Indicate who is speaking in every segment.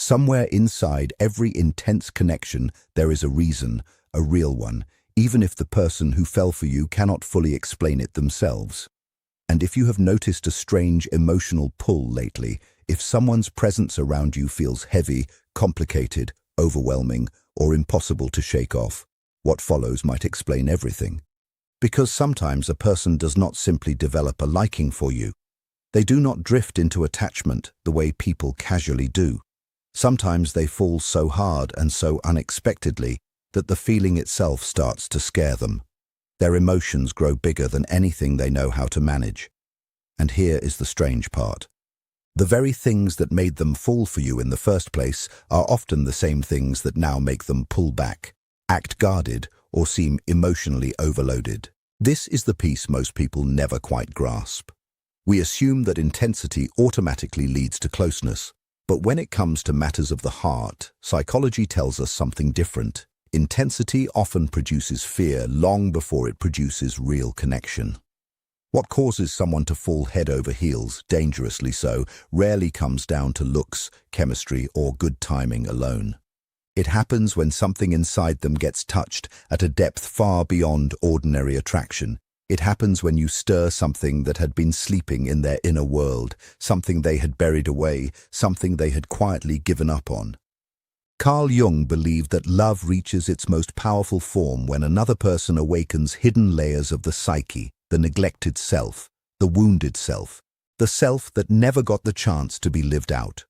Speaker 1: Somewhere inside every intense connection, there is a reason, a real one, even if the person who fell for you cannot fully explain it themselves. And if you have noticed a strange emotional pull lately, if someone's presence around you feels heavy, complicated, overwhelming, or impossible to shake off, what follows might explain everything. Because sometimes a person does not simply develop a liking for you. They do not drift into attachment the way people casually do. Sometimes they fall so hard and so unexpectedly that the feeling itself starts to scare them. Their emotions grow bigger than anything they know how to manage. And here is the strange part. The very things that made them fall for you in the first place are often the same things that now make them pull back, act guarded, or seem emotionally overloaded. This is the piece most people never quite grasp. We assume that intensity automatically leads to closeness, but when it comes to matters of the heart, psychology tells us something different. Intensity often produces fear long before it produces real connection. What causes someone to fall head over heels, dangerously so, rarely comes down to looks, chemistry, or good timing alone. It happens when something inside them gets touched at a depth far beyond ordinary attraction. It happens when you stir something that had been sleeping in their inner world, something they had buried away, something they had quietly given up on. Carl Jung believed that love reaches its most powerful form when another person awakens hidden layers of the psyche, the neglected self, the wounded self, the self that never got the chance to be lived out.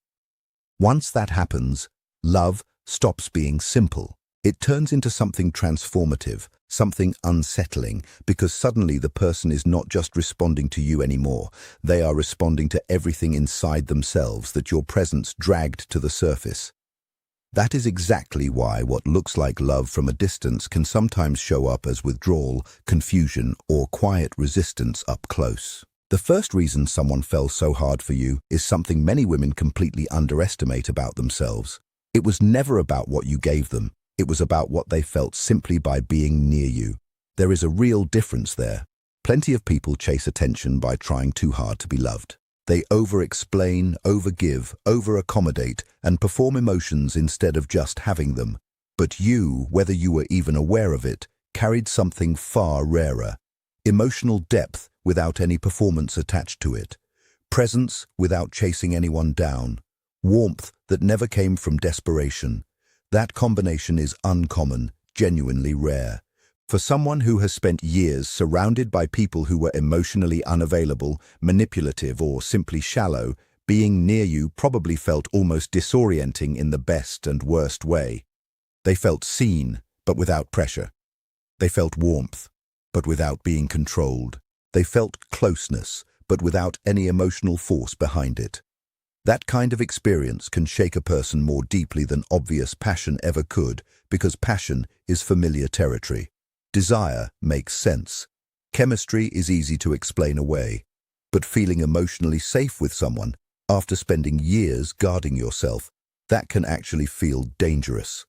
Speaker 1: Once that happens, love stops being simple. It turns into something transformative, something unsettling, because suddenly the person is not just responding to you anymore. They are responding to everything inside themselves that your presence dragged to the surface. That is exactly why what looks like love from a distance can sometimes show up as withdrawal, confusion, or quiet resistance up close. The first reason someone fell so hard for you is something many women completely underestimate about themselves. It was never about what you gave them. It was about what they felt simply by being near you. There is a real difference there. Plenty of people chase attention by trying too hard to be loved. They over-explain, over-give, over-accommodate, and perform emotions instead of just having them. But you, whether you were even aware of it, carried something far rarer. Emotional depth without any performance attached to it. Presence without chasing anyone down. Warmth that never came from desperation. That combination is uncommon, genuinely rare. For someone who has spent years surrounded by people who were emotionally unavailable, manipulative, or simply shallow, being near you probably felt almost disorienting in the best and worst way. They felt seen, but without pressure. They felt warmth, but without being controlled. They felt closeness, but without any emotional force behind it. That kind of experience can shake a person more deeply than obvious passion ever could, because passion is familiar territory. Desire makes sense. Chemistry is easy to explain away. But feeling emotionally safe with someone, after spending years guarding yourself, that can actually feel dangerous.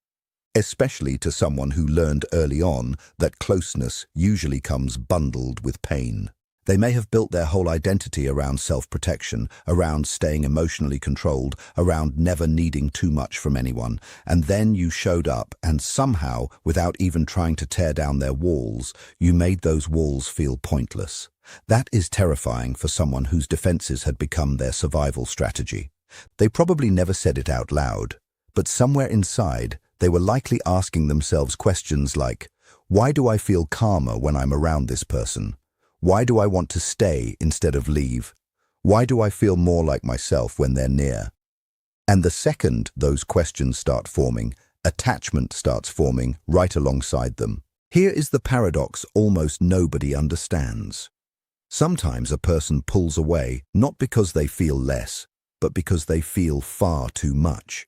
Speaker 1: Especially to someone who learned early on that closeness usually comes bundled with pain. They may have built their whole identity around self-protection, around staying emotionally controlled, around never needing too much from anyone, and then you showed up and somehow, without even trying to tear down their walls, you made those walls feel pointless. That is terrifying for someone whose defenses had become their survival strategy. They probably never said it out loud, but somewhere inside, they were likely asking themselves questions like, why do I feel calmer when I'm around this person? Why do I want to stay instead of leave? Why do I feel more like myself when they're near? And the second those questions start forming, attachment starts forming right alongside them. Here is the paradox almost nobody understands. Sometimes a person pulls away not because they feel less, but because they feel far too much.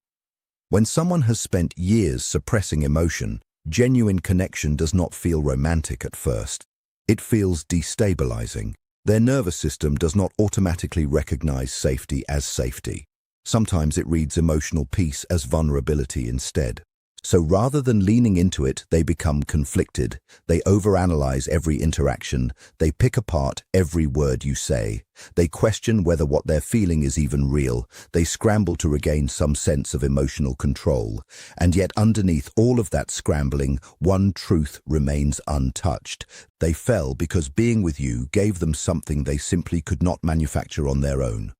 Speaker 1: When someone has spent years suppressing emotion, genuine connection does not feel romantic at first. It feels destabilizing. Their nervous system does not automatically recognize safety as safety. Sometimes it reads emotional peace as vulnerability instead. So rather than leaning into it, they become conflicted. They overanalyze every interaction. They pick apart every word you say. They question whether what they're feeling is even real. They scramble to regain some sense of emotional control. And yet underneath all of that scrambling, one truth remains untouched. They fell because being with you gave them something they simply could not manufacture on their own: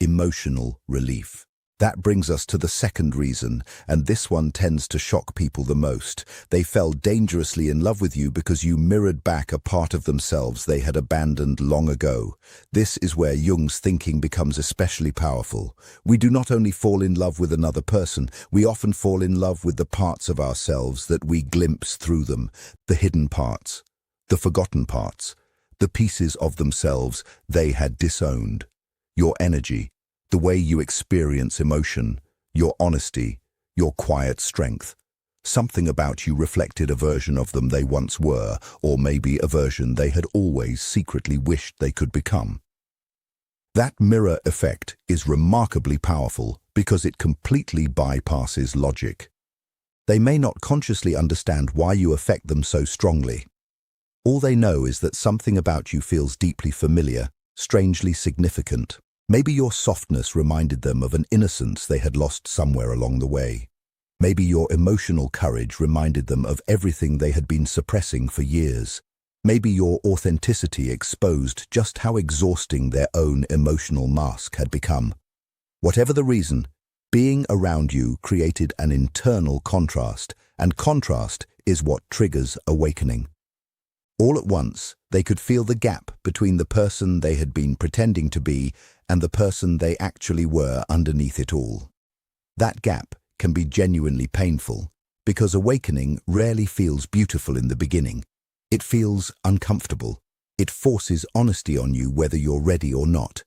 Speaker 1: emotional relief. That brings us to the second reason, and this one tends to shock people the most. They fell dangerously in love with you because you mirrored back a part of themselves they had abandoned long ago. This is where Jung's thinking becomes especially powerful. We do not only fall in love with another person, we often fall in love with the parts of ourselves that we glimpse through them, the hidden parts, the forgotten parts, the pieces of themselves they had disowned. Your energy, the way you experience emotion, your honesty, your quiet strength. Something about you reflected a version of them they once were, or maybe a version they had always secretly wished they could become. That mirror effect is remarkably powerful because it completely bypasses logic. They may not consciously understand why you affect them so strongly. All they know is that something about you feels deeply familiar, strangely significant. Maybe your softness reminded them of an innocence they had lost somewhere along the way. Maybe your emotional courage reminded them of everything they had been suppressing for years. Maybe your authenticity exposed just how exhausting their own emotional mask had become. Whatever the reason, being around you created an internal contrast, and contrast is what triggers awakening. All at once, they could feel the gap between the person they had been pretending to be and the person they actually were underneath it all. That gap can be genuinely painful, because awakening rarely feels beautiful in the beginning. It feels uncomfortable. It forces honesty on you whether you're ready or not.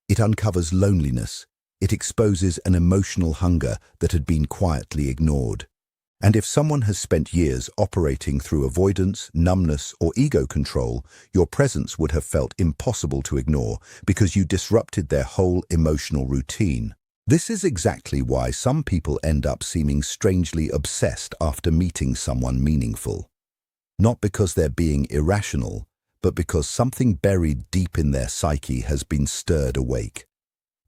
Speaker 1: It uncovers loneliness. It exposes an emotional hunger that had been quietly ignored. And if someone has spent years operating through avoidance, numbness, or ego control, your presence would have felt impossible to ignore because you disrupted their whole emotional routine. This is exactly why some people end up seeming strangely obsessed after meeting someone meaningful. Not because they're being irrational, but because something buried deep in their psyche has been stirred awake.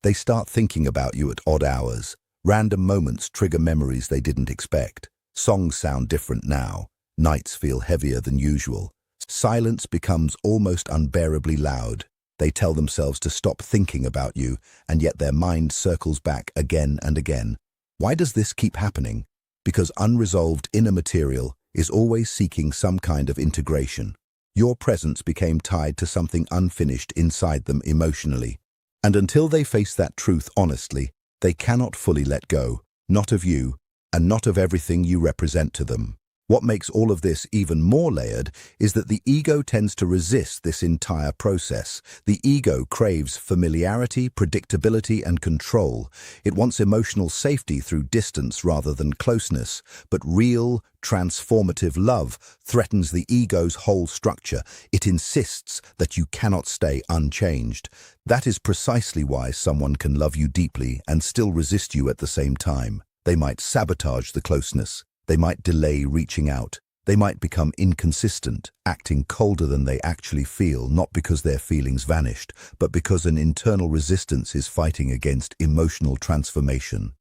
Speaker 1: They start thinking about you at odd hours. Random moments trigger memories they didn't expect. Songs sound different now. Nights feel heavier than usual. Silence becomes almost unbearably loud. They tell themselves to stop thinking about you, and yet their mind circles back again and again. Why does this keep happening? Because unresolved inner material is always seeking some kind of integration. Your presence became tied to something unfinished inside them emotionally. And until they face that truth honestly, they cannot fully let go, not of you, and not of everything you represent to them. What makes all of this even more layered is that the ego tends to resist this entire process. The ego craves familiarity, predictability, and control. It wants emotional safety through distance rather than closeness. But real, transformative love threatens the ego's whole structure. It insists that you cannot stay unchanged. That is precisely why someone can love you deeply and still resist you at the same time. They might sabotage the closeness. They might delay reaching out. They might become inconsistent, acting colder than they actually feel, not because their feelings vanished, but because an internal resistance is fighting against emotional transformation.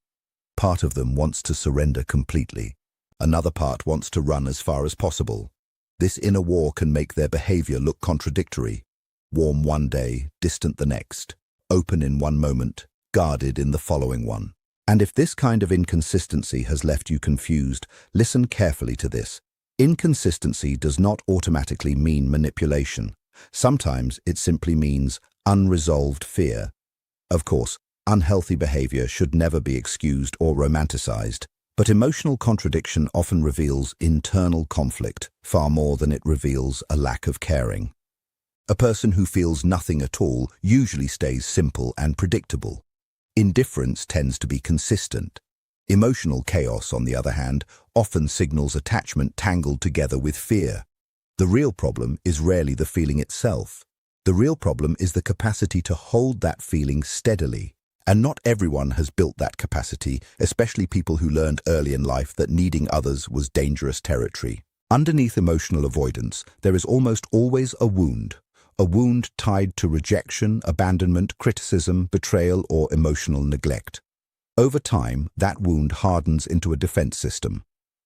Speaker 1: Part of them wants to surrender completely. Another part wants to run as far as possible. This inner war can make their behavior look contradictory. Warm one day, distant the next. Open in one moment, guarded in the following one. And if this kind of inconsistency has left you confused, listen carefully to this. Inconsistency does not automatically mean manipulation. Sometimes it simply means unresolved fear. Of course, unhealthy behavior should never be excused or romanticized, but emotional contradiction often reveals internal conflict far more than it reveals a lack of caring. A person who feels nothing at all usually stays simple and predictable. Indifference tends to be consistent. Emotional chaos, on the other hand, often signals attachment tangled together with fear. The real problem is rarely the feeling itself. The real problem is the capacity to hold that feeling steadily And not everyone has built that capacity, especially people who learned early in life that needing others was dangerous territory. Underneath emotional avoidance, there is almost always a wound tied to rejection, abandonment, criticism, betrayal, or emotional neglect. Over time, that wound hardens into a defense system.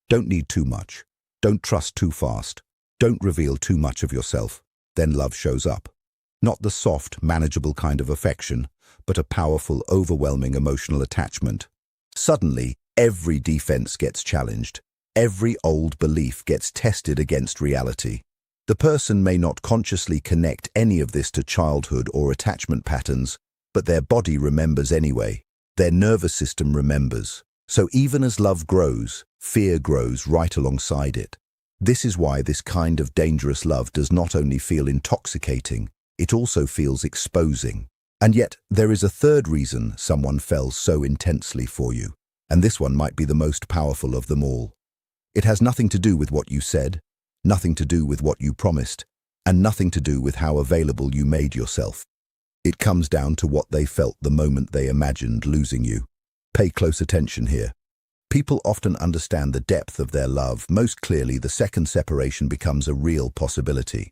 Speaker 1: Don't need too much. Don't trust too fast. Don't reveal too much of yourself. Then love shows up. Not the soft, manageable kind of affection, but a powerful, overwhelming emotional attachment. Suddenly, every defense gets challenged. Every old belief gets tested against reality. The person may not consciously connect any of this to childhood or attachment patterns, but their body remembers anyway. Their nervous system remembers. So even as love grows, fear grows right alongside it. This is why this kind of dangerous love does not only feel intoxicating, it also feels exposing. And yet, there is a third reason someone fell so intensely for you. And this one might be the most powerful of them all. It has nothing to do with what you said, nothing to do with what you promised, and nothing to do with how available you made yourself. It comes down to what they felt the moment they imagined losing you. Pay close attention here. People often understand the depth of their love most clearly the second separation becomes a real possibility.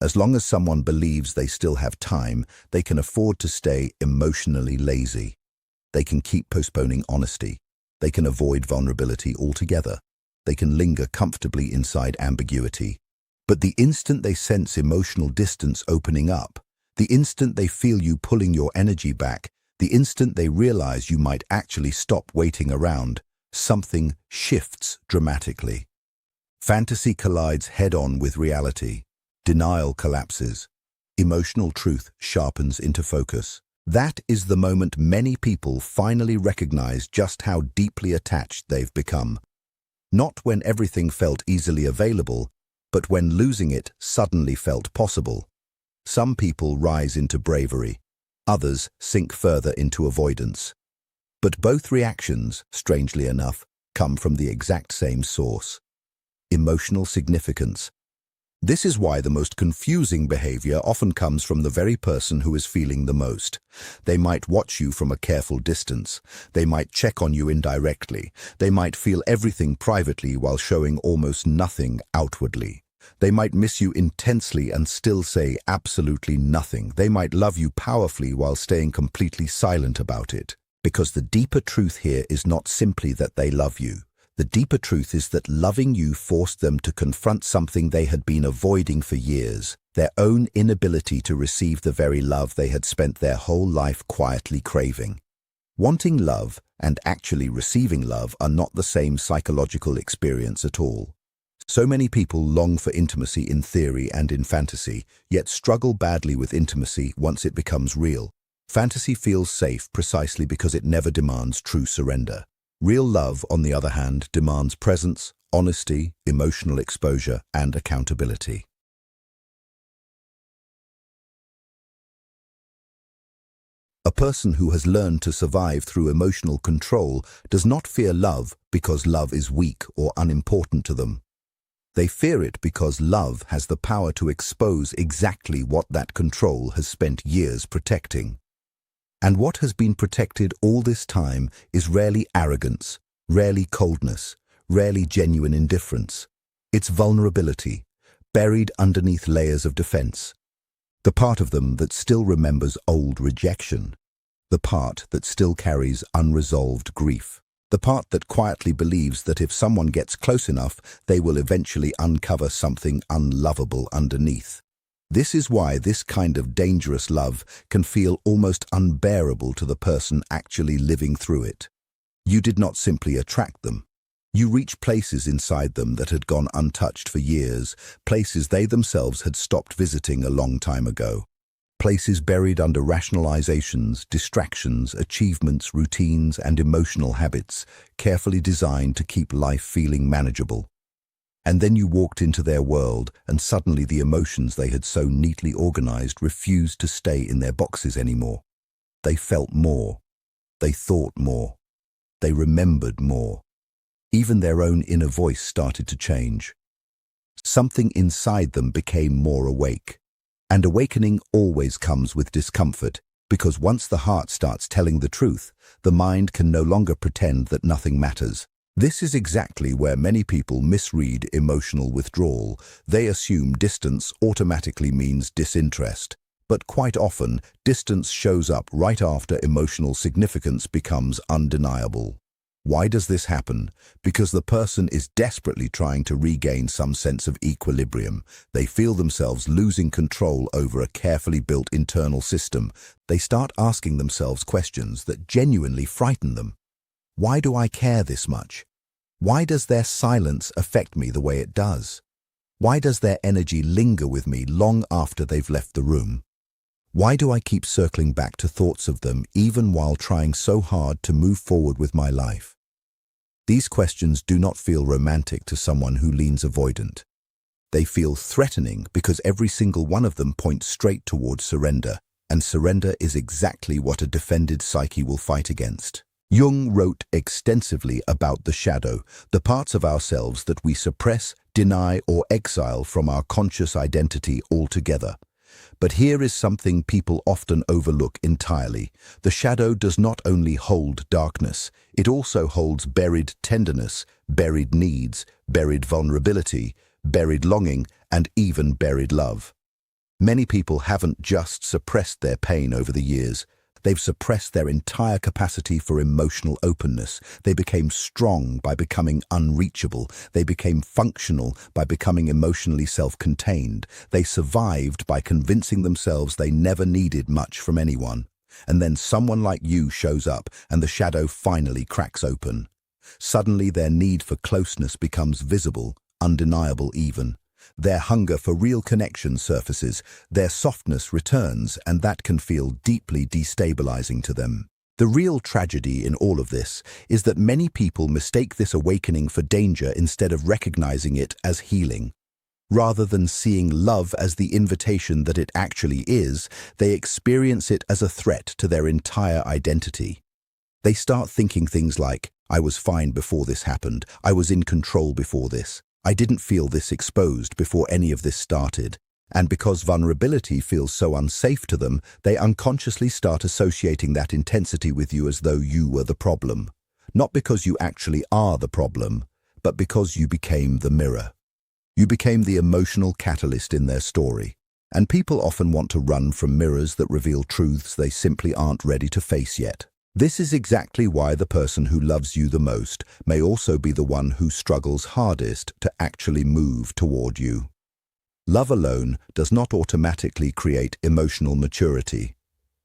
Speaker 1: As long as someone believes they still have time, they can afford to stay emotionally lazy. They can keep postponing honesty. They can avoid vulnerability altogether. They can linger comfortably inside ambiguity. But the instant they sense emotional distance opening up, the instant they feel you pulling your energy back, the instant they realize you might actually stop waiting around, something shifts dramatically. Fantasy collides head-on with reality. Denial collapses. Emotional truth sharpens into focus. That is the moment many people finally recognize just how deeply attached they've become. Not when everything felt easily available, but when losing it suddenly felt possible. Some people rise into bravery. Others sink further into avoidance. But both reactions, strangely enough, come from the exact same source: emotional significance. This is why the most confusing behavior often comes from the very person who is feeling the most. They might watch you from a careful distance. They might check on you indirectly. They might feel everything privately while showing almost nothing outwardly. They might miss you intensely and still say absolutely nothing. They might love you powerfully while staying completely silent about it. Because the deeper truth here is not simply that they love you. The deeper truth is that loving you forced them to confront something they had been avoiding for years, their own inability to receive the very love they had spent their whole life quietly craving. Wanting love and actually receiving love are not the same psychological experience at all. So many people long for intimacy in theory and in fantasy, yet struggle badly with intimacy once it becomes real. Fantasy feels safe precisely because it never demands true surrender. Real love, on the other hand, demands presence, honesty, emotional exposure, and accountability. A person who has learned to survive through emotional control does not fear love because love is weak or unimportant to them. They fear it because love has the power to expose exactly what that control has spent years protecting. And what has been protected all this time is rarely arrogance, rarely coldness, rarely genuine indifference. It's vulnerability, buried underneath layers of defense. The part of them that still remembers old rejection. The part that still carries unresolved grief. The part that quietly believes that if someone gets close enough, they will eventually uncover something unlovable underneath. This is why this kind of dangerous love can feel almost unbearable to the person actually living through it. You did not simply attract them. You reached places inside them that had gone untouched for years, places they themselves had stopped visiting a long time ago. Places buried under rationalizations, distractions, achievements, routines, and emotional habits, carefully designed to keep life feeling manageable. And then you walked into their world, and suddenly the emotions they had so neatly organized refused to stay in their boxes anymore. They felt more. They thought more. They remembered more. Even their own inner voice started to change. Something inside them became more awake. And awakening always comes with discomfort, Because once the heart starts telling the truth, the mind can no longer pretend that nothing matters. This is exactly where many people misread emotional withdrawal. They assume distance automatically means disinterest. But quite often, distance shows up right after emotional significance becomes undeniable. Why does this happen? Because the person is desperately trying to regain some sense of equilibrium. They feel themselves losing control over a carefully built internal system. They start asking themselves questions that genuinely frighten them. Why do I care this much? Why does their silence affect me the way it does? Why does their energy linger with me long after they've left the room? Why do I keep circling back to thoughts of them even while trying so hard to move forward with my life? These questions do not feel romantic to someone who leans avoidant. They feel threatening because every single one of them points straight towards surrender, and surrender is exactly what a defended psyche will fight against. Jung wrote extensively about the shadow, the parts of ourselves that we suppress, deny, or exile from our conscious identity altogether. But here is something people often overlook entirely. The shadow does not only hold darkness, it also holds buried tenderness, buried needs, buried vulnerability, buried longing, and even buried love. Many people haven't just suppressed their pain over the years. They've suppressed their entire capacity for emotional openness. They became strong by becoming unreachable. They became functional by becoming emotionally self-contained. They survived by convincing themselves they never needed much from anyone. And then someone like you shows up and the shadow finally cracks open. Suddenly their need for closeness becomes visible, undeniable even. Their hunger for real connection surfaces, their softness returns, and that can feel deeply destabilizing to them. The real tragedy in all of this is that many people mistake this awakening for danger instead of recognizing it as healing. Rather than seeing love as the invitation that it actually is, they experience it as a threat to their entire identity. They start thinking things like, I was fine before this happened, I was in control before this. I didn't feel this exposed before any of this started. And because vulnerability feels so unsafe to them, they unconsciously start associating that intensity with you as though you were the problem. Not because you actually are the problem, but because you became the mirror. You became the emotional catalyst in their story. And people often want to run from mirrors that reveal truths they simply aren't ready to face yet. This is exactly why the person who loves you the most may also be the one who struggles hardest to actually move toward you. Love alone does not automatically create emotional maturity.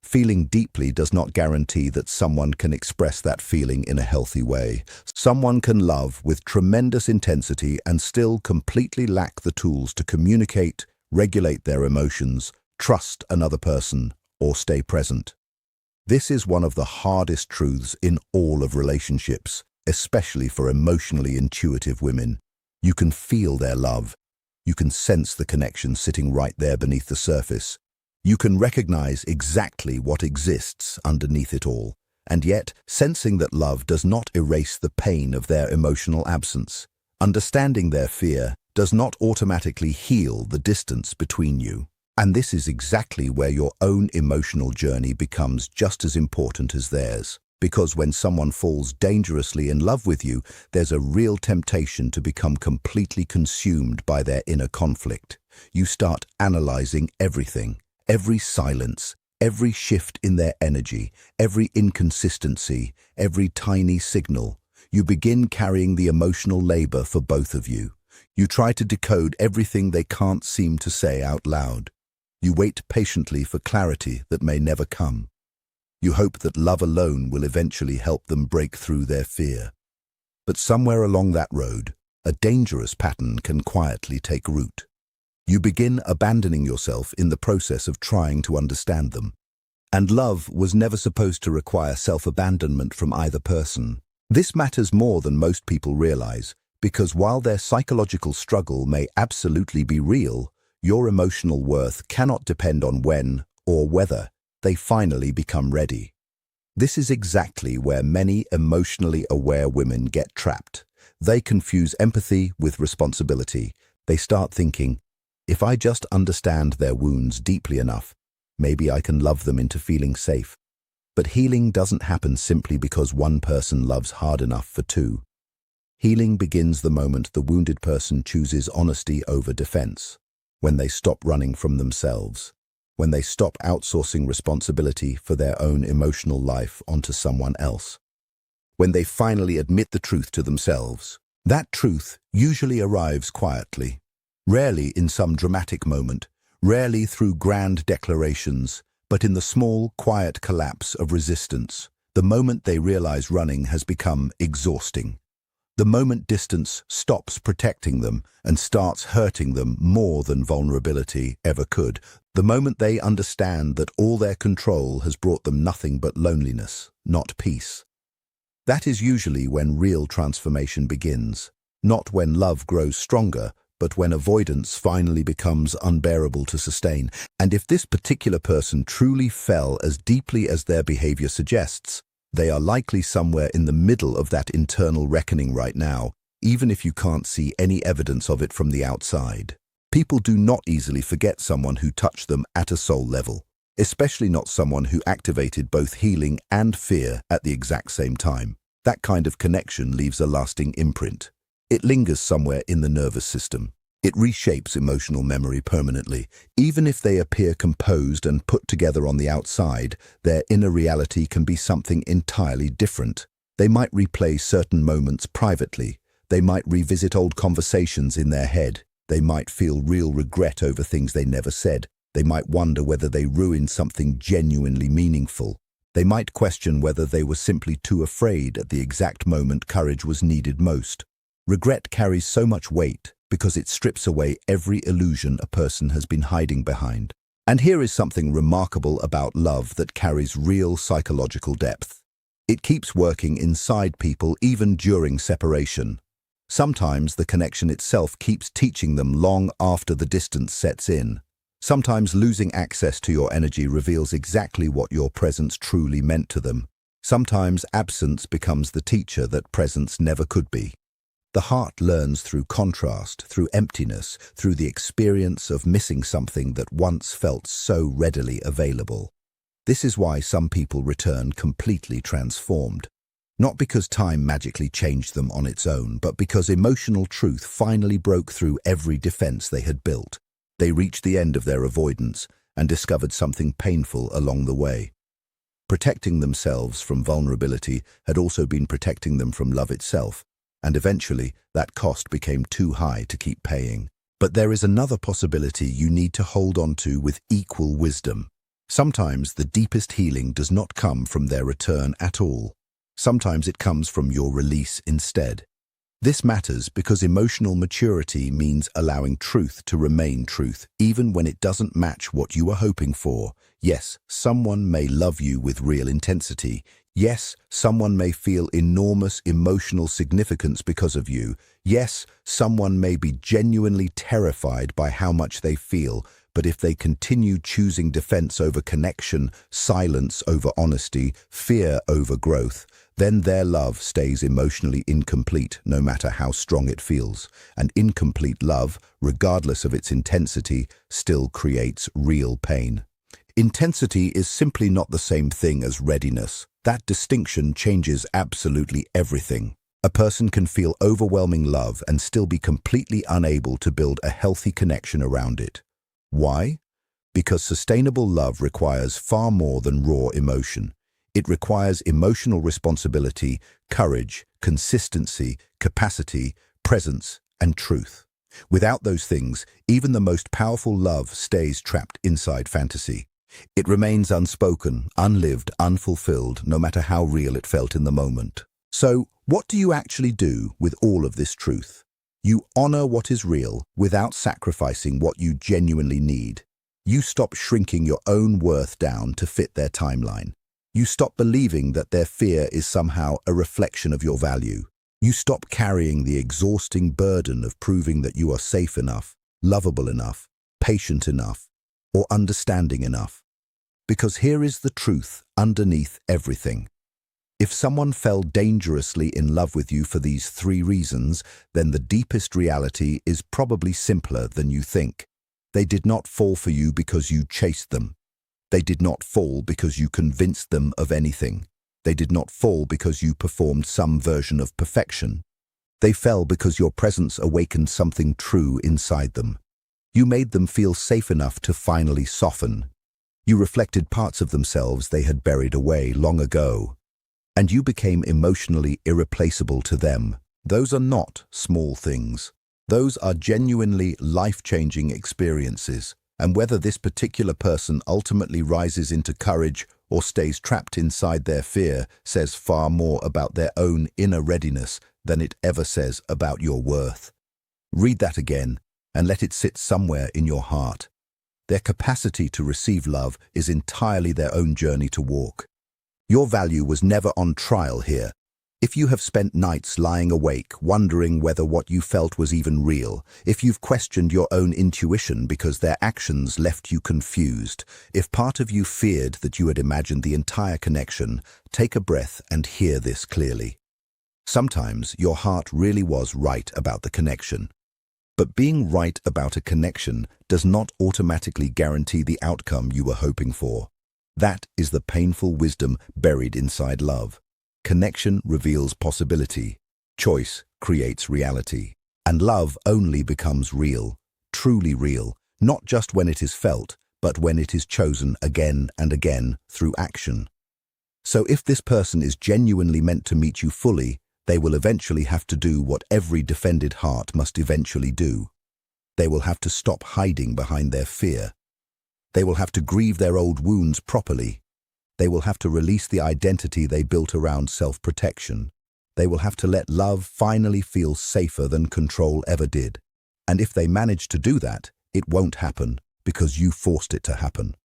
Speaker 1: Feeling deeply does not guarantee that someone can express that feeling in a healthy way. Someone can love with tremendous intensity and still completely lack the tools to communicate, regulate their emotions, trust another person, or stay present. This is one of the hardest truths in all of relationships, especially for emotionally intuitive women. You can feel their love. You can sense the connection sitting right there beneath the surface. You can recognize exactly what exists underneath it all. And yet, sensing that love does not erase the pain of their emotional absence. Understanding their fear does not automatically heal the distance between you. And this is exactly where your own emotional journey becomes just as important as theirs. Because when someone falls dangerously in love with you, there's a real temptation to become completely consumed by their inner conflict. You start analyzing everything, every silence, every shift in their energy, every inconsistency, every tiny signal. You begin carrying the emotional labor for both of you. You try to decode everything they can't seem to say out loud. You wait patiently for clarity that may never come. You hope that love alone will eventually help them break through their fear. But somewhere along that road, a dangerous pattern can quietly take root. You begin abandoning yourself in the process of trying to understand them. And love was never supposed to require self-abandonment from either person. This matters more than most people realize, because while their psychological struggle may absolutely be real, your emotional worth cannot depend on when or whether they finally become ready. This is exactly where many emotionally aware women get trapped. They confuse empathy with responsibility. They start thinking, if I just understand their wounds deeply enough, Maybe I can love them into feeling safe. But healing doesn't happen simply because one person loves hard enough for two. Healing begins the moment the wounded person chooses honesty over defense, when they stop running from themselves, when they stop outsourcing responsibility for their own emotional life onto someone else, when they finally admit the truth to themselves. That truth usually arrives quietly, rarely in some dramatic moment, rarely through grand declarations, but in the small, quiet collapse of resistance, the moment they realize running has become exhausting. The moment distance stops protecting them and starts hurting them more than vulnerability ever could. The moment they understand that all their control has brought them nothing but loneliness, not peace. That is usually when real transformation begins, not when love grows stronger, but when avoidance finally becomes unbearable to sustain. And if this particular person truly fell as deeply as their behavior suggests, they are likely somewhere in the middle of that internal reckoning right now, even if you can't see any evidence of it from the outside. People do not easily forget someone who touched them at a soul level, especially not someone who activated both healing and fear at the exact same time. That kind of connection leaves a lasting imprint. It lingers somewhere in the nervous system. It reshapes emotional memory permanently. Even if they appear composed and put together on the outside, their inner reality can be something entirely different. They might replay certain moments privately. They might revisit old conversations in their head. They might feel real regret over things they never said. They might wonder whether they ruined something genuinely meaningful. They might question whether they were simply too afraid at the exact moment courage was needed most. Regret carries so much weight because it strips away every illusion a person has been hiding behind. And here is something remarkable about love that carries real psychological depth. It keeps working inside people even during separation. Sometimes the connection itself keeps teaching them long after the distance sets in. Sometimes losing access to your energy reveals exactly what your presence truly meant to them. Sometimes absence becomes the teacher that presence never could be. The heart learns through contrast, through emptiness, through the experience of missing something that once felt so readily available. This is why some people return completely transformed. Not because time magically changed them on its own, but because emotional truth finally broke through every defense they had built. They reached the end of their avoidance and discovered something painful along the way. Protecting themselves from vulnerability had also been protecting them from love itself, and eventually that cost became too high to keep paying. But there is another possibility you need to hold on to with equal wisdom. Sometimes the deepest healing does not come from their return at all. Sometimes it comes from your release instead. This matters because emotional maturity means allowing truth to remain truth, even when it doesn't match what you are hoping for. Yes, someone may love you with real intensity. Yes, someone may feel enormous emotional significance because of you. Yes, someone may be genuinely terrified by how much they feel, but if they continue choosing defense over connection, silence over honesty, fear over growth, then their love stays emotionally incomplete no matter how strong it feels. And incomplete love, regardless of its intensity, still creates real pain. Intensity is simply not the same thing as readiness. That distinction changes absolutely everything. A person can feel overwhelming love and still be completely unable to build a healthy connection around it. Why? Because sustainable love requires far more than raw emotion. It requires emotional responsibility, courage, consistency, capacity, presence, and truth. Without those things, even the most powerful love stays trapped inside fantasy. It remains unspoken, unlived, unfulfilled, no matter how real it felt in the moment. So, what do you actually do with all of this truth? You honor what is real without sacrificing what you genuinely need. You stop shrinking your own worth down to fit their timeline. You stop believing that their fear is somehow a reflection of your value. You stop carrying the exhausting burden of proving that you are safe enough, lovable enough, patient enough, or understanding enough. Because here is the truth underneath everything. If someone fell dangerously in love with you for these 3 reasons, then the deepest reality is probably simpler than you think. They did not fall for you because you chased them. They did not fall because you convinced them of anything. They did not fall because you performed some version of perfection. They fell because your presence awakened something true inside them. You made them feel safe enough to finally soften. You reflected parts of themselves they had buried away long ago. And you became emotionally irreplaceable to them. Those are not small things. Those are genuinely life-changing experiences. And whether this particular person ultimately rises into courage or stays trapped inside their fear says far more about their own inner readiness than it ever says about your worth. Read that again and let it sit somewhere in your heart. Their capacity to receive love is entirely their own journey to walk. Your value was never on trial here. If you have spent nights lying awake, wondering whether what you felt was even real, if you've questioned your own intuition because their actions left you confused, if part of you feared that you had imagined the entire connection, take a breath and hear this clearly. Sometimes your heart really was right about the connection. But being right about a connection does not automatically guarantee the outcome you were hoping for. That is the painful wisdom buried inside love. Connection reveals possibility. Choice creates reality. And love only becomes real, truly real, not just when it is felt, but when it is chosen again and again through action. So if this person is genuinely meant to meet you fully, they will eventually have to do what every defended heart must eventually do. They will have to stop hiding behind their fear. They will have to grieve their old wounds properly. They will have to release the identity they built around self-protection. They will have to let love finally feel safer than control ever did. And if they manage to do that, it won't happen because you forced it to happen.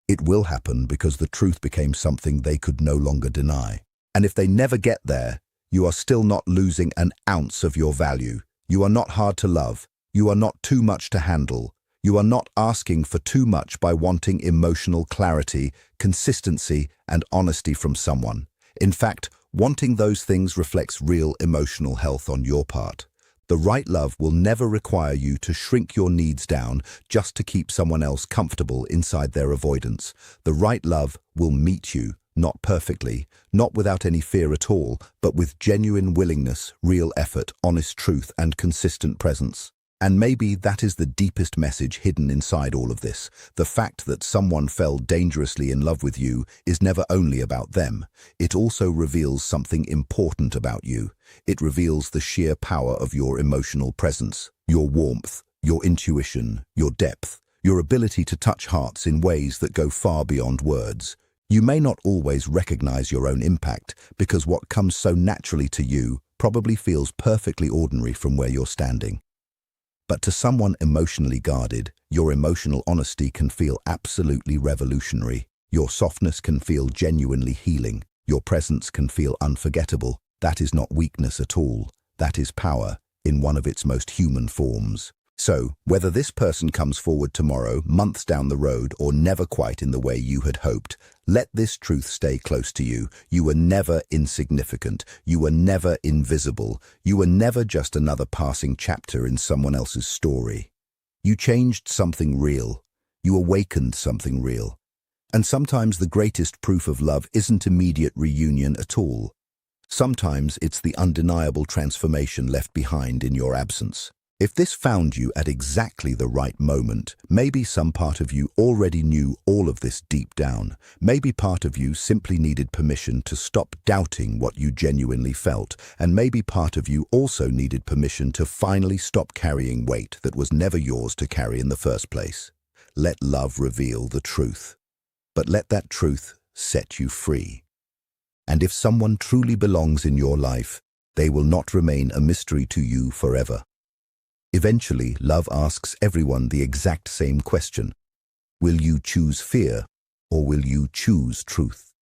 Speaker 1: It will happen because the truth became something they could no longer deny. And if they never get there, you are still not losing an ounce of your value. You are not hard to love. You are not too much to handle. You are not asking for too much by wanting emotional clarity, consistency, and honesty from someone. In fact, wanting those things reflects real emotional health on your part. The right love will never require you to shrink your needs down just to keep someone else comfortable inside their avoidance. The right love will meet you, not perfectly, not without any fear at all, but with genuine willingness, real effort, honest truth, and consistent presence. And maybe that is the deepest message hidden inside all of this. The fact that someone fell dangerously in love with you is never only about them. It also reveals something important about you. It reveals the sheer power of your emotional presence, your warmth, your intuition, your depth, your ability to touch hearts in ways that go far beyond words. You may not always recognize your own impact because what comes so naturally to you probably feels perfectly ordinary from where you're standing. But to someone emotionally guarded, your emotional honesty can feel absolutely revolutionary. Your softness can feel genuinely healing. Your presence can feel unforgettable. That is not weakness at all. That is power in one of its most human forms. So, whether this person comes forward tomorrow, months down the road, or never quite in the way you had hoped, let this truth stay close to you. You were never insignificant. You were never invisible. You were never just another passing chapter in someone else's story. You changed something real. You awakened something real. And sometimes the greatest proof of love isn't immediate reunion at all. Sometimes it's the undeniable transformation left behind in your absence. If this found you at exactly the right moment, maybe some part of you already knew all of this deep down. Maybe part of you simply needed permission to stop doubting what you genuinely felt, and maybe part of you also needed permission to finally stop carrying weight that was never yours to carry in the first place. Let love reveal the truth, but let that truth set you free. And if someone truly belongs in your life, they will not remain a mystery to you forever. Eventually, love asks everyone the exact same question. Will you choose fear, or will you choose truth?